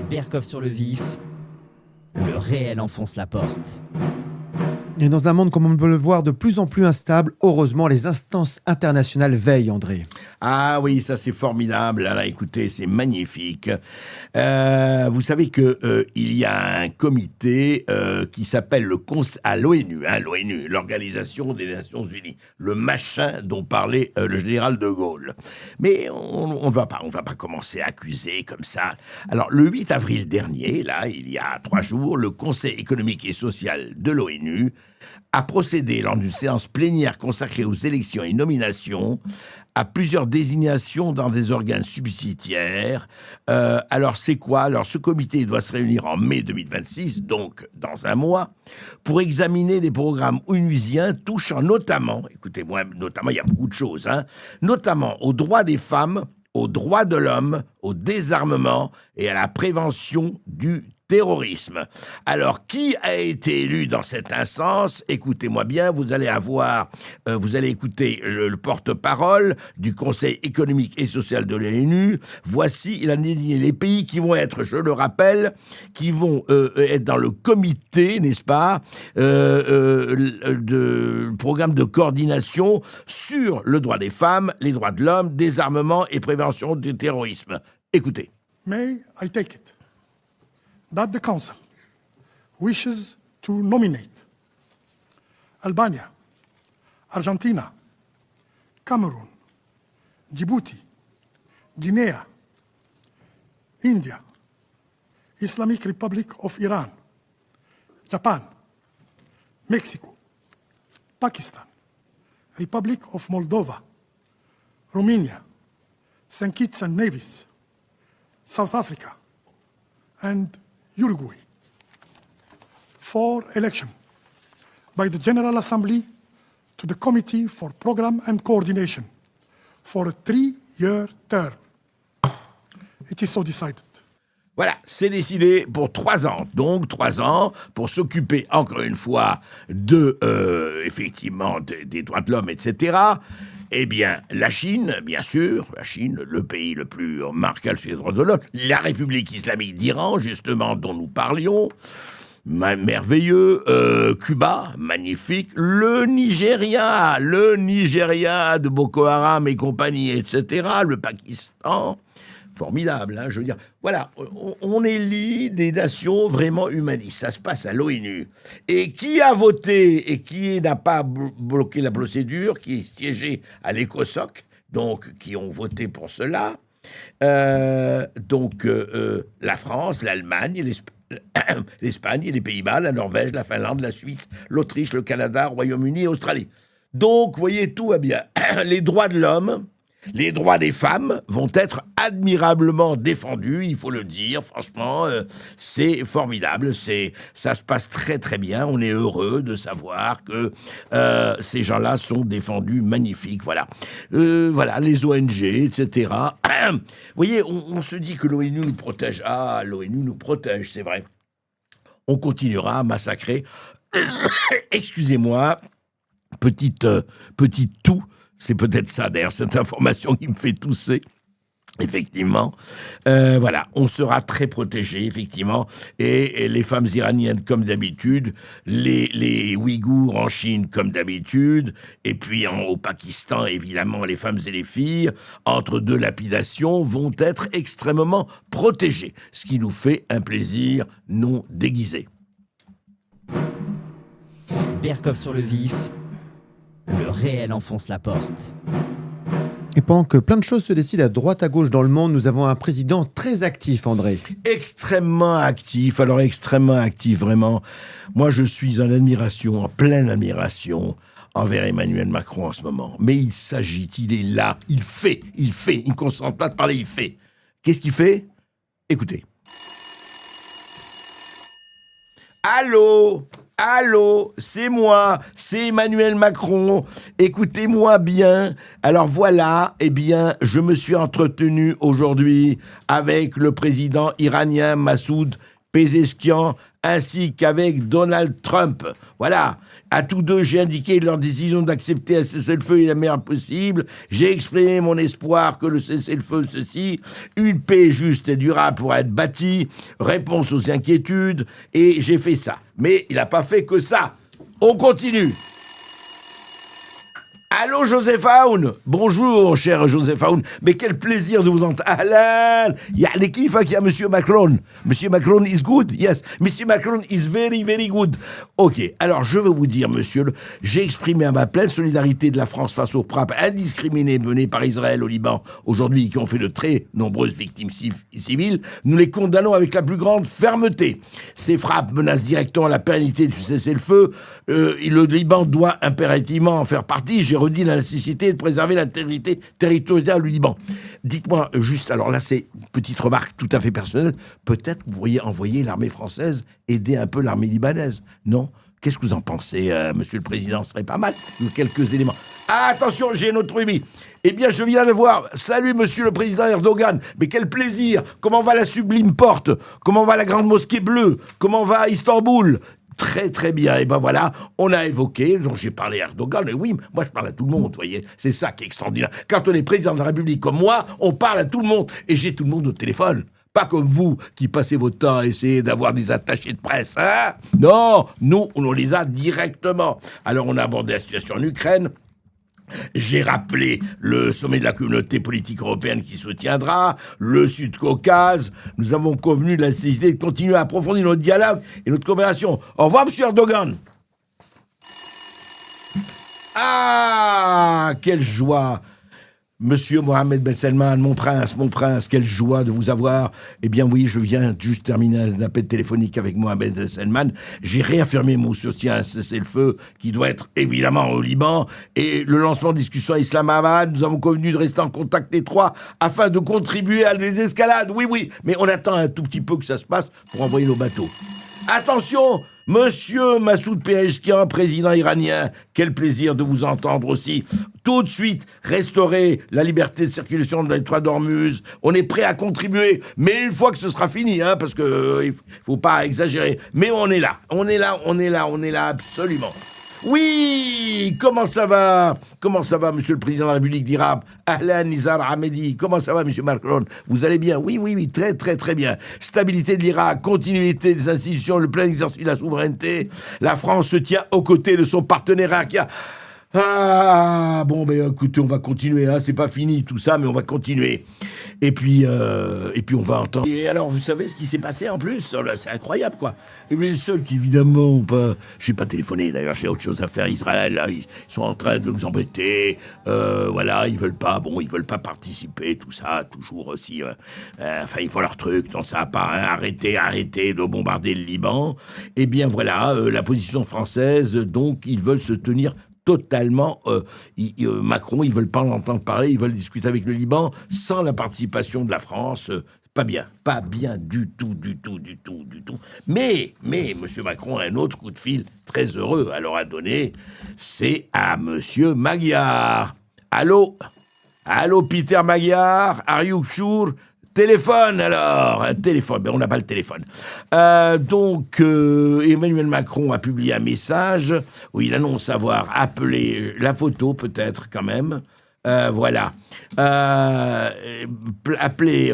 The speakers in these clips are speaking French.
Berkov sur le vif, le réel enfonce la porte. Et dans un monde, comme on peut le voir, de plus en plus instable, heureusement, les instances internationales veillent, André. Ah oui, ça c'est formidable. Là, écoutez, c'est magnifique. Vous savez que il y a un comité qui s'appelle le à l'ONU, l'ONU, l'Organisation des Nations Unies, le machin dont parlait le général de Gaulle. Mais on va pas commencer à accuser comme ça. Alors, le 8 avril dernier, là, il y a 3 jours, le Conseil économique et social de l'ONU a procédé lors d'une séance plénière consacrée aux élections et nominations à plusieurs désignations dans des organes subsidiaires. Alors, c'est quoi ? Alors, ce comité doit se réunir en mai 2026, donc dans un mois, pour examiner les programmes onusiens touchant notamment, écoutez-moi, notamment, il y a beaucoup de choses, notamment aux droits des femmes, aux droits de l'homme, au désarmement et à la prévention du terrorisme. Alors, qui a été élu dans cette instance ? Écoutez-moi bien, vous allez écouter le porte-parole du Conseil économique et social de l'ONU. Voici, il a désigné les pays qui vont être, je le rappelle, qui vont être dans le comité, n'est-ce pas, de programme de coordination sur le droit des femmes, les droits de l'homme, désarmement et prévention du terrorisme. Écoutez. May I take it that the Council wishes to nominate Albania, Argentina, Cameroon, Djibouti, Guinea, India, Islamic Republic of Iran, Japan, Mexico, Pakistan, Republic of Moldova, Romania, St. Kitts and Nevis, South Africa, and Uruguay for election by the General Assembly to the Committee for Program and Coordination for a 3-year term. It is so decided. Voilà, c'est décidé pour 3 ans. Donc 3 ans pour s'occuper encore une fois de, effectivement, des droits de l'homme, etc. Eh bien, la Chine, bien sûr, le pays le plus remarquable sur les droits de l'homme, la République islamique d'Iran, justement, dont nous parlions, merveilleux, Cuba, magnifique, le Nigeria de Boko Haram et compagnie, etc., le Pakistan, formidable, je veux dire. Voilà, on élit des nations vraiment humanistes. Ça se passe à l'ONU. Et qui a voté et qui n'a pas bloqué la procédure, qui est siégé à l'ECOSOC, donc qui ont voté pour cela. La France, l'Allemagne, l'Espagne, les Pays-Bas, la Norvège, la Finlande, la Suisse, l'Autriche, le Canada, le Royaume-Uni et l'Australie. Donc, vous voyez, tout va bien. Les droits de l'homme, les droits des femmes vont être admirablement défendus, il faut le dire, franchement, c'est formidable, ça se passe très très bien, on est heureux de savoir que ces gens-là sont défendus, magnifiques, voilà. Voilà, les ONG, etc. Vous voyez, on se dit que l'ONU nous protège, l'ONU nous protège, c'est vrai. On continuera à massacrer, excusez-moi, petite toux, c'est peut-être ça, d'ailleurs, cette information qui me fait tousser. Effectivement, voilà, on sera très protégés, effectivement, et les femmes iraniennes comme d'habitude, les Ouïghours en Chine comme d'habitude, et puis au Pakistan, évidemment, les femmes et les filles, entre 2 lapidations, vont être extrêmement protégées, ce qui nous fait un plaisir non déguisé. Berkov sur le vif, le réel enfonce la porte. Et pendant que plein de choses se décident à droite à gauche dans le monde, nous avons un président très actif, André. Extrêmement actif, vraiment. Moi, je suis en pleine admiration envers Emmanuel Macron en ce moment. Mais il s'agite, il est là, il fait, il ne concentre pas de parler, il fait. Qu'est-ce qu'il fait ? Écoutez. Allô, c'est moi, c'est Emmanuel Macron, écoutez-moi bien. Alors voilà, je me suis entretenu aujourd'hui avec le président iranien Massoud Pezeshkian, ainsi qu'avec Donald Trump. Voilà. À tous deux, j'ai indiqué leur décision d'accepter un cessez-le-feu est la meilleure possible. J'ai exprimé mon espoir que le cessez-le-feu, une paix juste et durable pourra être bâtie, réponse aux inquiétudes, et j'ai fait ça. Mais il n'a pas fait que ça. On continue. Allô, Joseph Aoun. Bonjour, cher Joseph Aoun. Mais quel plaisir de vous entendre. Ahlan. Yani kifak ya Monsieur Macron. Monsieur Macron is good. Yes. Monsieur Macron is very, very good. Ok. Alors, je veux vous dire, monsieur, j'ai exprimé à ma pleine solidarité de la France face aux frappes indiscriminées menées par Israël au Liban aujourd'hui, qui ont fait de très nombreuses victimes civiles. Nous les condamnons avec la plus grande fermeté. Ces frappes menacent directement la pérennité du cessez-le-feu. Le Liban doit impérativement en faire partie. J'ai redit la nécessité de préserver l'intégrité territoriale du Liban. Dites-moi juste, alors là c'est une petite remarque tout à fait personnelle, peut-être que vous pourriez envoyer l'armée française aider un peu l'armée libanaise, non ? Qu'est-ce que vous en pensez, monsieur le président ? Ce serait pas mal, quelques éléments. Ah, attention, j'ai une autre rubis. Eh bien, je viens de voir. Salut, monsieur le président Erdogan. Mais quel plaisir. Comment va la Sublime Porte ? Comment va la Grande Mosquée Bleue ? Comment va Istanbul ? Très très bien, et ben voilà, on a évoqué, donc j'ai parlé à Erdogan, et oui, moi je parle à tout le monde, vous voyez, c'est ça qui est extraordinaire. Quand on est président de la République comme moi, on parle à tout le monde, et j'ai tout le monde au téléphone. Pas comme vous, qui passez votre temps à essayer d'avoir des attachés de presse, hein ? Non, nous, on les a directement. Alors on a abordé la situation en Ukraine. J'ai rappelé le sommet de la communauté politique européenne qui se tiendra, le Sud-Caucase. Nous avons convenu de la nécessité de continuer à approfondir notre dialogue et notre coopération. Au revoir, monsieur Erdogan. Ah, quelle joie! Monsieur Mohamed Ben Salman, mon prince, quelle joie de vous avoir. Eh bien oui, je viens juste terminer un appel téléphonique avec Mohamed Ben Salman. J'ai réaffirmé mon soutien à cessez-le-feu qui doit être évidemment au Liban. Et le lancement de discussions à Islamabad, nous avons convenu de rester en contact étroit afin de contribuer à la désescalade. Oui, mais on attend un tout petit peu que ça se passe pour envoyer nos bateaux. Attention, monsieur Massoud Pezeshkian, président iranien, quel plaisir de vous entendre aussi. Tout de suite, restaurer la liberté de circulation de l'étroit d'Ormuz. On est prêt à contribuer, mais une fois que ce sera fini, hein, parce que il faut pas exagérer. Mais on est là, absolument. Oui, comment ça va, monsieur le président de la République d'Iran? Ahlan Nizar Hamedi, comment ça va, monsieur Macron? Vous allez bien? Oui, très, très, très bien. Stabilité de l'Irak, continuité des institutions, le plein exercice de la souveraineté. La France se tient aux côtés de son partenaire irakien. Ah, bon, ben écoutez, on va continuer, hein, c'est pas fini tout ça, mais on va continuer. Et puis on va entendre... Et alors, vous savez ce qui s'est passé en plus? C'est incroyable, quoi. Et les seuls qui, évidemment, pas... J'ai pas téléphoné, d'ailleurs, j'ai autre chose à faire. Israël, là, ils sont en train de nous embêter. Voilà, ils veulent pas participer, tout ça, toujours aussi... enfin, ils font leur truc, non, ça va pas, hein, arrêtez de bombarder le Liban. Eh bien, voilà, la position française, donc, ils veulent se tenir... totalement, Macron, ils veulent pas en entendre parler, ils veulent discuter avec le Liban sans la participation de la France. Pas bien du tout. Mais, monsieur Macron a un autre coup de fil très heureux à leur a donné, c'est à monsieur Magyar. Allô, Peter Magyar, are you sure? Téléphone, alors, un téléphone, mais on n'a pas le téléphone. Donc, Emmanuel Macron a publié un message où il annonce avoir appelé la photo, peut-être, quand même. Voilà. Appelé,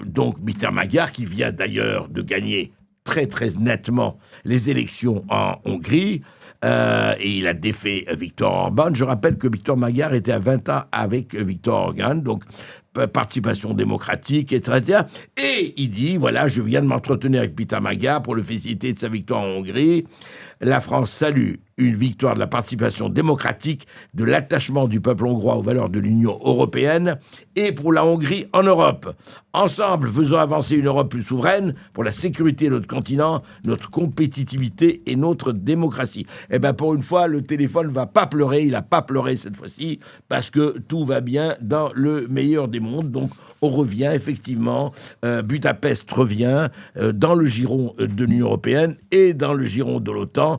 donc, Peter Magyar, qui vient d'ailleurs de gagner très, très nettement les élections en Hongrie. Et il a défait Viktor Orban. Je rappelle que Viktor Magyar était à 20 ans avec Viktor Orban, donc participation démocratique, etc. Et il dit, voilà, je viens de m'entretenir avec Peter Magyar pour le féliciter de sa victoire en Hongrie. La France salue une victoire de la participation démocratique, de l'attachement du peuple hongrois aux valeurs de l'Union européenne et pour la Hongrie en Europe. Ensemble, faisons avancer une Europe plus souveraine pour la sécurité de notre continent, notre compétitivité et notre démocratie. Eh bien, pour une fois, le téléphone va pas pleurer, il a pas pleuré cette fois-ci, parce que tout va bien dans le meilleur des mondes. Donc, on revient, effectivement, Budapest revient dans le giron de l'Union européenne et dans le giron de l'OTAN,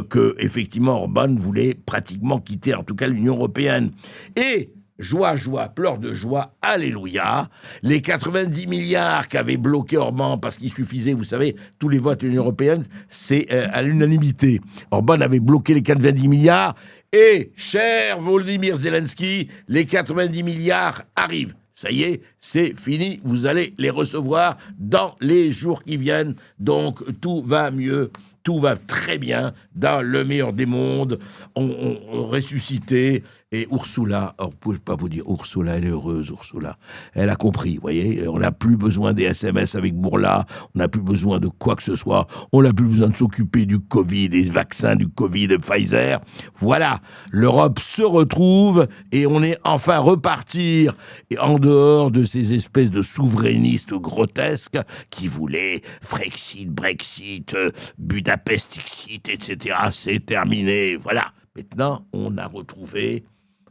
que, effectivement, Orban voulait pratiquement quitter, en tout cas l'Union européenne. Et joie, joie, pleurs de joie, alléluia. Les 90 milliards qu'avait bloqué Orban parce qu'il suffisait, vous savez, tous les votes de l'Union européenne, c'est à l'unanimité. Orban avait bloqué les 90 milliards et, cher Volodymyr Zelensky, les 90 milliards arrivent. Ça y est, c'est fini, vous allez les recevoir dans les jours qui viennent. Donc, tout va mieux, tout va très bien, dans le meilleur des mondes. On ressuscité. Et Ursula, alors, je ne peux pas vous dire, Ursula, elle est heureuse, Ursula. Elle a compris, vous voyez. On n'a plus besoin des SMS avec Bourla, on n'a plus besoin de quoi que ce soit. On n'a plus besoin de s'occuper du Covid, des vaccins du Covid, de Pfizer. Voilà, l'Europe se retrouve et on est enfin repartir et en dehors de ces espèces de souverainistes grotesques qui voulaient Frexit, Brexit, Budapest-Ixit, etc. C'est terminé, voilà. Maintenant, on a retrouvé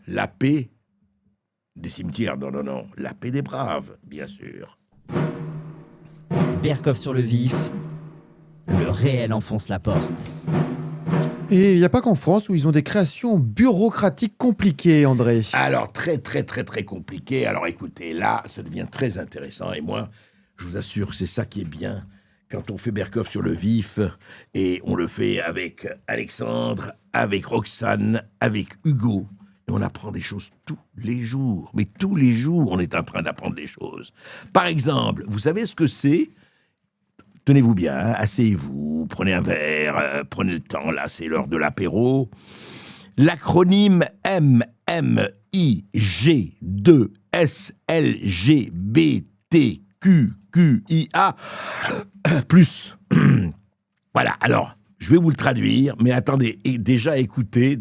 la paix des cimetières. Non, la paix des braves, bien sûr. Berkoff sur le vif, le réel enfonce la porte. Et il n'y a pas qu'en France où ils ont des créations bureaucratiques compliquées, André. Alors, très compliqué. Alors, écoutez, là, ça devient très intéressant. Et moi, je vous assure, c'est ça qui est bien quand on fait Berkoff sur le vif. Et on le fait avec Alexandre, avec Roxane, avec Hugo. Et on apprend des choses tous les jours. Mais tous les jours, on est en train d'apprendre des choses. Par exemple, vous savez ce que c'est ? Tenez-vous bien, hein, asseyez-vous, prenez un verre, prenez le temps, là, c'est l'heure de l'apéro. L'acronyme MMI2SLGBTQQIA+. Voilà, alors, je vais vous le traduire, mais attendez, déjà écoutez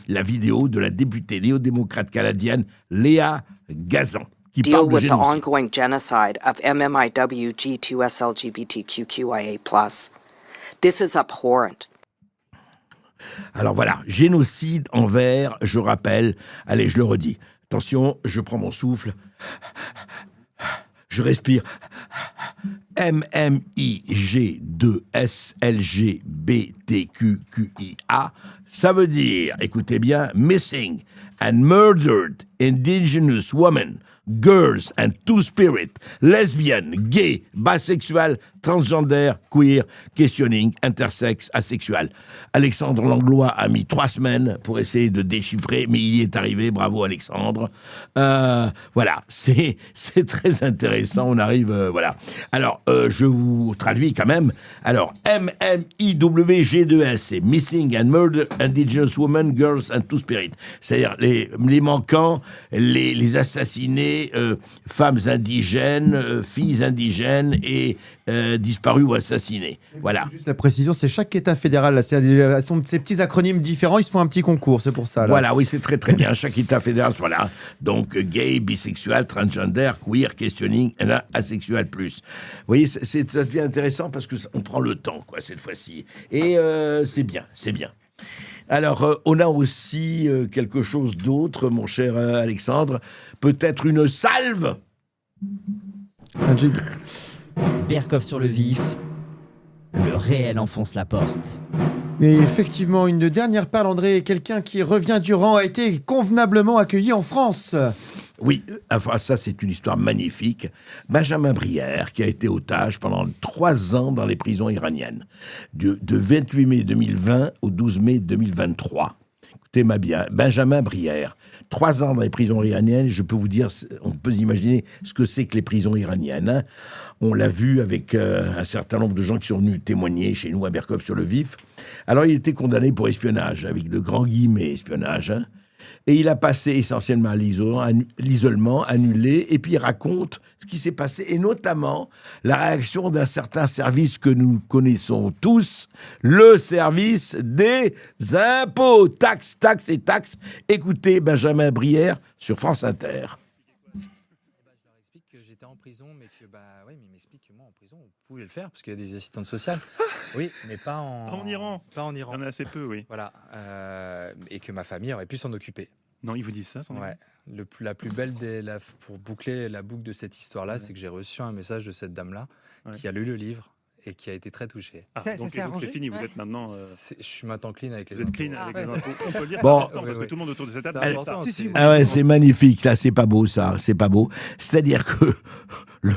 la vidéo de la députée néo-démocrate canadienne Léa Gazan, qui deal parle de with the génocide. ongoing genocide of MMIWG2SLGBTQIA+. This is abhorrent. Alors voilà, génocide envers, je rappelle, allez, je le redis. Attention, je prends mon souffle. Je respire. MMIG2SLGBTQQIA, ça veut dire, écoutez bien, Missing and Murdered Indigenous Women, Girls and Two-Spirit, Lesbian, Gay, Bisexual, Transgender, Queer, Questioning, Intersex, Asexual. Alexandre Langlois a mis 3 semaines pour essayer de déchiffrer, mais il y est arrivé, bravo Alexandre. Voilà, c'est très intéressant, on arrive, voilà. Alors, je vous traduis quand même. Alors, MMIWG2S, c'est Missing and Murdered Indigenous Women, Girls and Two-Spirit. C'est-à-dire les manquants, les assassinés, femmes indigènes, filles indigènes et disparus ou assassinés. Voilà. Juste la précision, c'est chaque État fédéral, là, ces petits acronymes différents, ils se font un petit concours, c'est pour ça. Là. Voilà, oui, c'est très bien. Chaque État fédéral soit là. Donc, gay, bisexuel, transgender, queer, questioning, et là, asexuel plus. Vous voyez, ça devient intéressant parce qu'on prend le temps, quoi, cette fois-ci. Et c'est bien. Alors, on a aussi quelque chose d'autre, mon cher Alexandre. Peut-être une salve. Berkoff sur le vif, le réel enfonce la porte. Et effectivement, une dernière perle, André, quelqu'un qui revient du rang a été convenablement accueilli en France. Oui, enfin ça c'est une histoire magnifique. Benjamin Brière, qui a été otage pendant 3 ans dans les prisons iraniennes, de 28 mai 2020 au 12 mai 2023. Écoutez-moi bien, Benjamin Brière, 3 ans dans les prisons iraniennes, je peux vous dire, on peut imaginer ce que c'est que les prisons iraniennes. Hein. On l'a vu avec un certain nombre de gens qui sont venus témoigner chez nous à Berkoff sur le vif. Alors il était condamné pour espionnage, avec de grands guillemets espionnage, hein. Et il a passé essentiellement à l'isolement, annulé, et puis il raconte ce qui s'est passé, et notamment la réaction d'un certain service que nous connaissons tous, le service des impôts, taxes. Écoutez Benjamin Brière sur France Inter. Je leur explique que j'étais en prison, mais que, oui, mais il m'explique que moi, en prison, vous pouvez le faire, parce qu'il y a des assistantes sociales. Oui, mais pas en Iran. Pas en Iran. Il y en a assez peu, oui. Voilà. Et que ma famille aurait pu s'en occuper. Non, ils vous disent ça, sans Ouais. La plus belle pour boucler la boucle de cette histoire-là, c'est que j'ai reçu un message de cette dame-là qui a lu le livre et qui a été très touché. Ça Donc s'est arrangé. c'est fini, vous Ouais. êtes maintenant... Je suis maintenant clean avec les Vous êtes impôts. clean avec les impôts. On peut le dire, Bon. c'est important, parce que Oui. tout le monde autour de cette C'est table... important. Si, si, c'est- Ah ouais, c'est magnifique, ça, c'est pas beau, ça, c'est pas beau. C'est-à-dire que le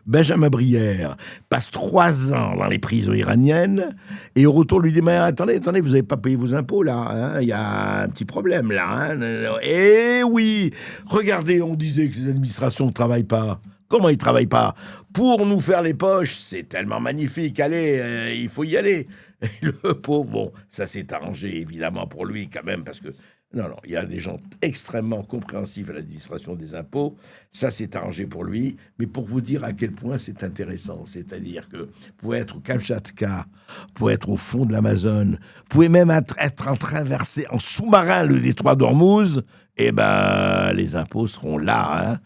Benjamin Brière passe 3 ans dans les prisons iraniennes, et au retour, lui dit, mais attendez, vous n'avez pas payé vos impôts, là, hein, il y a un petit problème, là. Hein. Eh oui, regardez, on disait que les administrations ne travaillent pas. Comment ils travaillent pas? Pour nous faire les poches, c'est tellement magnifique, allez, il faut y aller. Et le pauvre, bon, ça s'est arrangé, évidemment, pour lui, quand même, parce que non, il y a des gens extrêmement compréhensifs à l'administration des impôts. Ça, c'est arrangé pour lui. Mais pour vous dire à quel point c'est intéressant, c'est-à-dire que vous pouvez être au Kamchatka, vous pouvez être au fond de l'Amazone, vous pouvez même être en traversée en sous-marin le détroit d'Ormuz, eh ben, les impôts seront là, hein,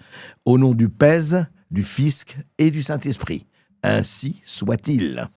au nom du PES, du fisc et du Saint-Esprit. Ainsi soit-il.